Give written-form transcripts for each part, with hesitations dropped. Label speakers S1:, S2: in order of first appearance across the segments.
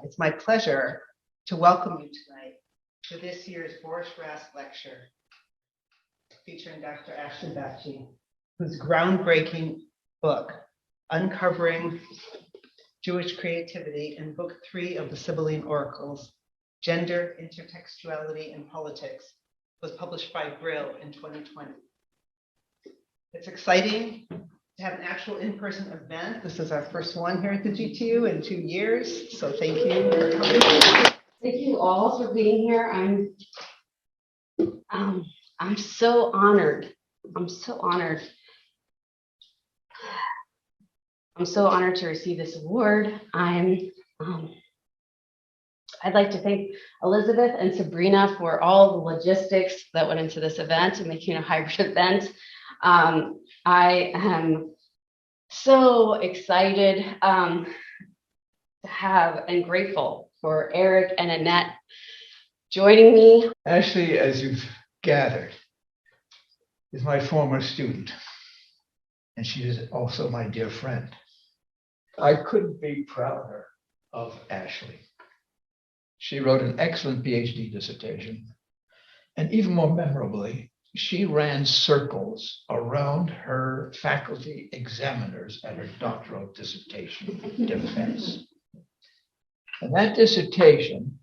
S1: It's my pleasure to welcome you tonight to this year's Borsch-Rast lecture featuring Dr. Ashton Bacchi, whose groundbreaking book, Uncovering Jewish Creativity, in Book 3 of the Sibylline Oracles, Gender, Intertextuality, and Politics, was published by Brill in 2020. It's exciting to have an actual in-person event. This is our first one here at the GTU in 2 years, so thank you for coming.
S2: Thank you all for being here. I'm so honored. I'm so honored. I'm so honored to receive this award. I'd like to thank Elizabeth and Sabrina for all the logistics that went into this event and making it a hybrid event. I am so excited to have and grateful for Eric and Annette joining me.
S3: Ashley, as you've gathered, is my former student, and she is also my dear friend. I couldn't be prouder of Ashley. She wrote an excellent PhD dissertation, and even more memorably, she ran circles around her faculty examiners at her doctoral dissertation defense. And that dissertation,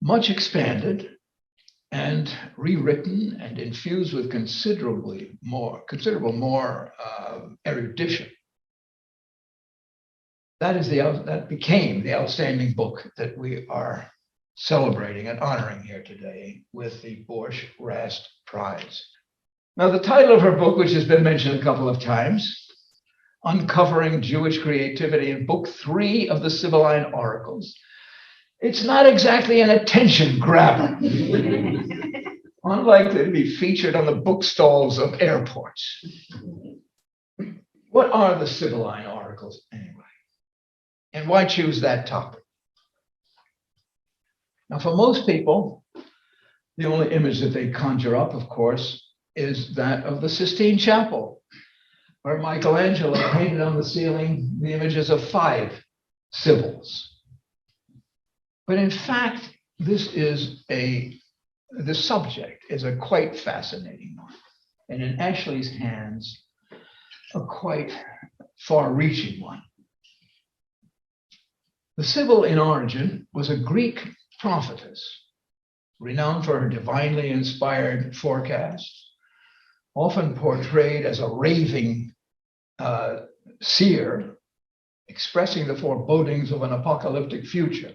S3: much expanded and rewritten and infused with considerable more erudition. That became the outstanding book that we are celebrating and honoring here today with the Borsch-Rast Prize. Now, the title of her book, which has been mentioned a couple of times, Uncovering Jewish Creativity, in Book 3 of the Sibylline Oracles, it's not exactly an attention grabber, unlikely to be featured on the bookstalls of airports. What are the Sibylline Oracles anyway? And why choose that topic? Now, for most people, the only image that they conjure up, of course, is that of the Sistine Chapel, where Michelangelo painted on the ceiling the images of 5 Sibyls. But in fact, the subject is a quite fascinating one, and in Ashley's hands, a quite far-reaching one. The Sibyl in origin was a Greek prophetess, renowned for her divinely inspired forecasts, often portrayed as a raving seer, expressing the forebodings of an apocalyptic future.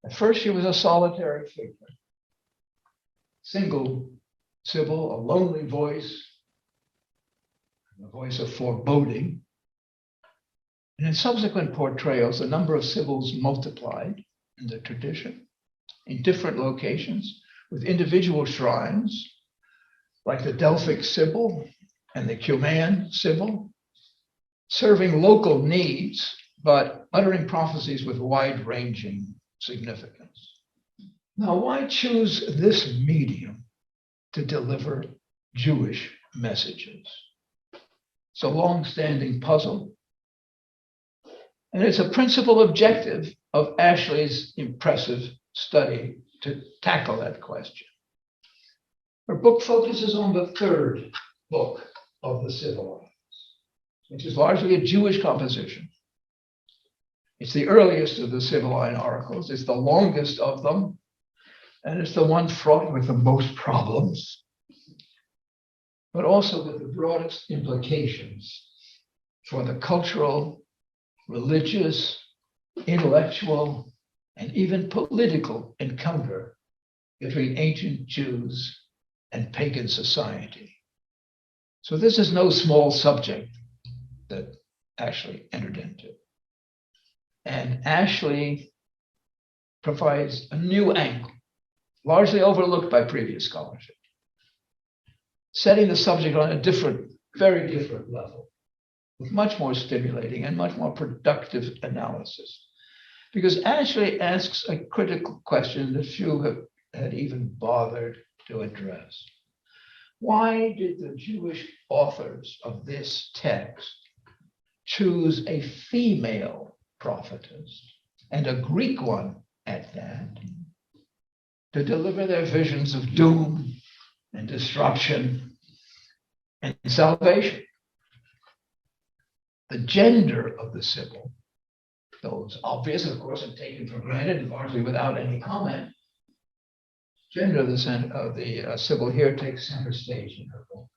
S3: At first, she was a solitary figure, single Sibyl, a lonely voice, a voice of foreboding. And in subsequent portrayals, the number of Sibyls multiplied in the tradition, in different locations, with individual shrines, like the Delphic Sibyl and the Cumaean Sibyl, serving local needs, but uttering prophecies with wide-ranging significance. Now, why choose this medium to deliver Jewish messages? It's a long-standing puzzle, and it's a principal objective of Ashley's impressive study to tackle that question. Her book focuses on the 3rd book of the Sibylline, which is largely a Jewish composition. It's the earliest of the Sibylline Oracles. It's the longest of them, and it's the one fraught with the most problems, but also with the broadest implications for the cultural, religious, intellectual, and even political encounter between ancient Jews and pagan society. So this is no small subject that Ashley entered into. And Ashley provides a new angle, largely overlooked by previous scholarship, setting the subject on a very different level, with much more stimulating and much more productive analysis. Because Ashley asks a critical question that few had even bothered to address. Why did the Jewish authors of this text choose a female prophetess, and a Greek one at that, to deliver their visions of doom and destruction and salvation. The gender of the Sibyl, though it's obvious, of course, and taken for granted, largely without any comment, gender of the Sibyl here takes center stage in her book.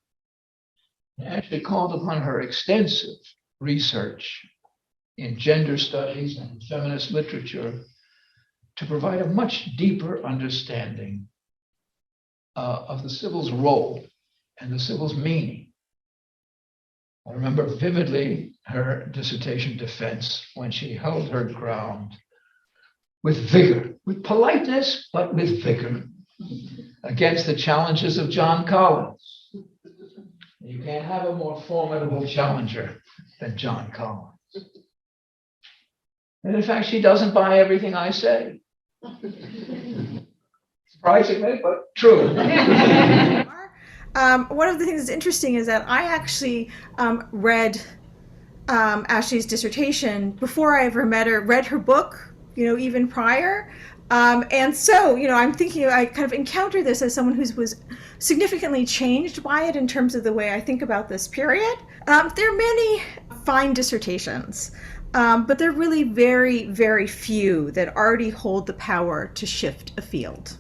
S3: It actually called upon her extensive research in gender studies and feminist literature to provide a much deeper understanding of the Sibyl's role and the Sibyl's meaning. I remember vividly her dissertation defense when she held her ground with vigor, with politeness, but with vigor, against the challenges of John Collins. You can't have a more formidable challenger than John Collins. And in fact, she doesn't buy everything I say. Surprisingly, but true.
S4: One of the things that's interesting is that I actually read Ashley's dissertation before I ever met her, read her book, even prior. And so, I'm thinking, I kind of encountered this as someone who was significantly changed by it in terms of the way I think about this period. There are many fine dissertations, but there are really very, very few that already hold the power to shift a field.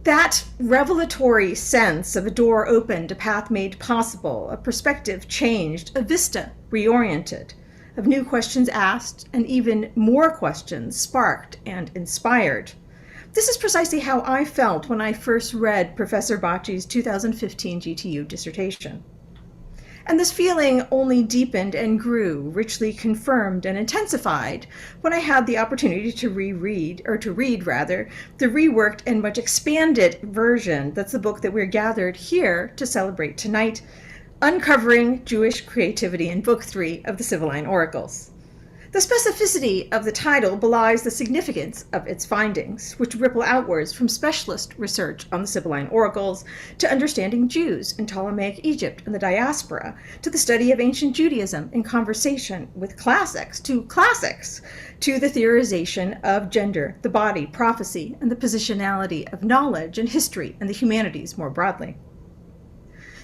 S4: That revelatory sense of a door opened, a path made possible, a perspective changed, a vista reoriented, of new questions asked, and even more questions sparked and inspired. This is precisely how I felt when I first read Professor Bacchi's 2015 GTU dissertation. And this feeling only deepened and grew, richly confirmed and intensified when I had the opportunity to read the reworked and much expanded version. That's the book that we're gathered here to celebrate tonight, Uncovering Jewish Creativity in Book 3 of the Sibylline Oracles. The specificity of the title belies the significance of its findings, which ripple outwards from specialist research on the Sibylline Oracles to understanding Jews in Ptolemaic Egypt and the diaspora, to the study of ancient Judaism in conversation with classics, to the theorization of gender, the body, prophecy, and the positionality of knowledge and history and the humanities more broadly.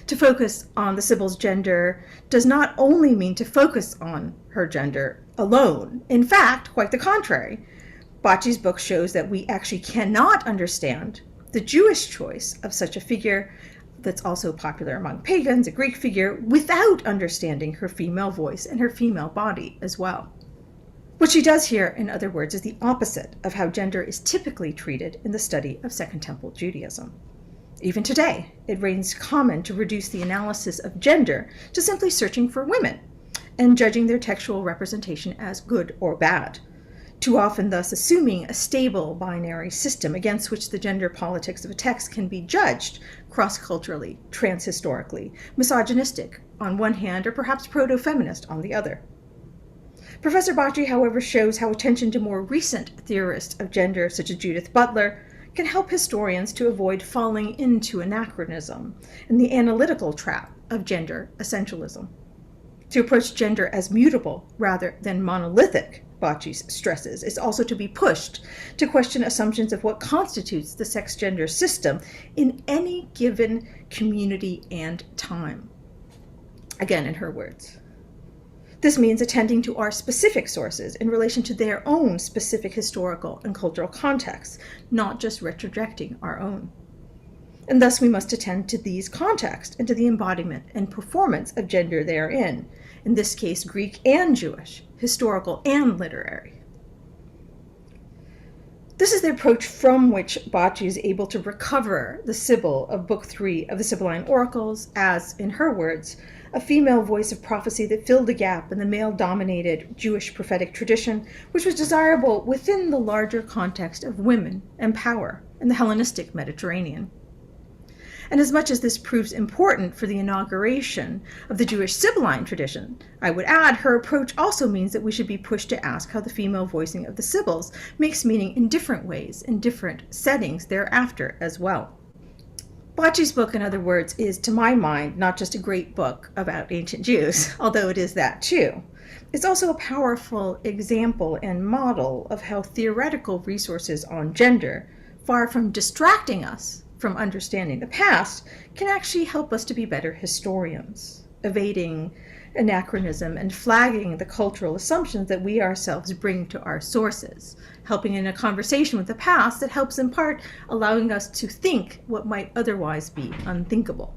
S4: To focus on the Sibyl's gender does not only mean to focus on her gender alone. In fact, quite the contrary. Bacchi's book shows that we actually cannot understand the Jewish choice of such a figure that's also popular among pagans, a Greek figure, without understanding her female voice and her female body as well. What she does here, in other words, is the opposite of how gender is typically treated in the study of Second Temple Judaism. Even today, it reigns common to reduce the analysis of gender to simply searching for women and judging their textual representation as good or bad, too often thus assuming a stable binary system against which the gender politics of a text can be judged cross-culturally, transhistorically, misogynistic on one hand, or perhaps proto-feminist on the other. Professor Bacchi, however, shows how attention to more recent theorists of gender, such as Judith Butler, can help historians to avoid falling into anachronism and the analytical trap of gender essentialism. To approach gender as mutable rather than monolithic, Bacchi stresses, is also to be pushed to question assumptions of what constitutes the sex-gender system in any given community and time. Again, in her words. This means attending to our specific sources in relation to their own specific historical and cultural contexts, not just retrojecting our own. And thus we must attend to these contexts and to the embodiment and performance of gender therein, in this case Greek and Jewish, historical and literary. This is the approach from which Bacchi is able to recover the Sibyl of Book 3 of the Sibylline Oracles as, in her words, a female voice of prophecy that filled a gap in the male-dominated Jewish prophetic tradition, which was desirable within the larger context of women and power in the Hellenistic Mediterranean. And as much as this proves important for the inauguration of the Jewish Sibylline tradition, I would add her approach also means that we should be pushed to ask how the female voicing of the Sibyls makes meaning in different ways, in different settings thereafter as well. Bacchi's book, in other words, is, to my mind, not just a great book about ancient Jews, although it is that too. It's also a powerful example and model of how theoretical resources on gender, far from distracting us from understanding the past, can actually help us to be better historians, evading anachronism and flagging the cultural assumptions that we ourselves bring to our sources, helping in a conversation with the past that helps in part allowing us to think what might otherwise be unthinkable.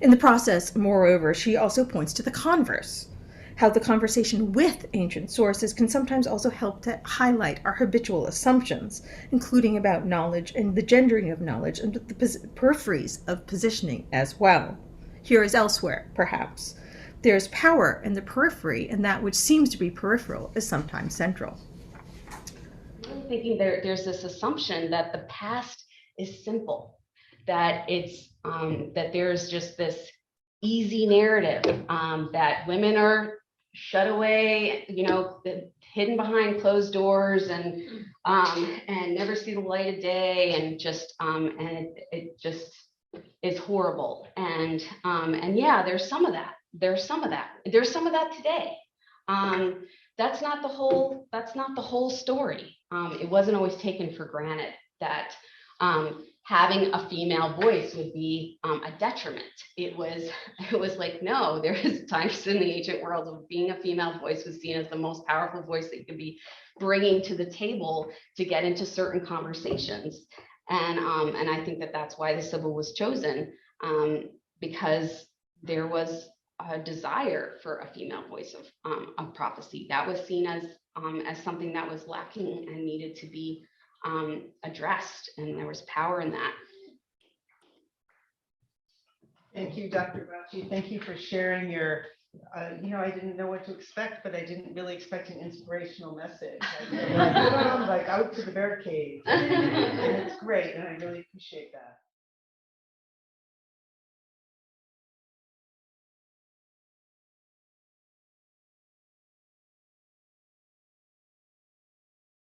S4: In the process, moreover, she also points to the converse, how the conversation with ancient sources can sometimes also help to highlight our habitual assumptions, including about knowledge and the gendering of knowledge and the peripheries of positioning as well. Here as elsewhere, perhaps, there's power in the periphery, and that which seems to be peripheral is sometimes central.
S2: I'm really thinking there's this assumption that the past is simple, that it's that there's just this easy narrative, that women are shut away, hidden behind closed doors and never see the light of day, and just it just is horrible. And yeah, there's some of that. There's some of that today. That's not the whole story. It wasn't always taken for granted that having a female voice would be a detriment. It was like, no, there is times in the ancient world of being a female voice was seen as the most powerful voice that you could be bringing to the table to get into certain conversations. And I think that's why the Sibyl was chosen, because there was a desire for a female voice of prophecy that was seen as something that was lacking and needed to be addressed, and there was power in that.
S1: Thank you, Dr. Bacchi. Thank you for sharing your, I didn't know what to expect, but I didn't really expect an inspirational message. Like out to the barricade. And it's great, and I really appreciate that.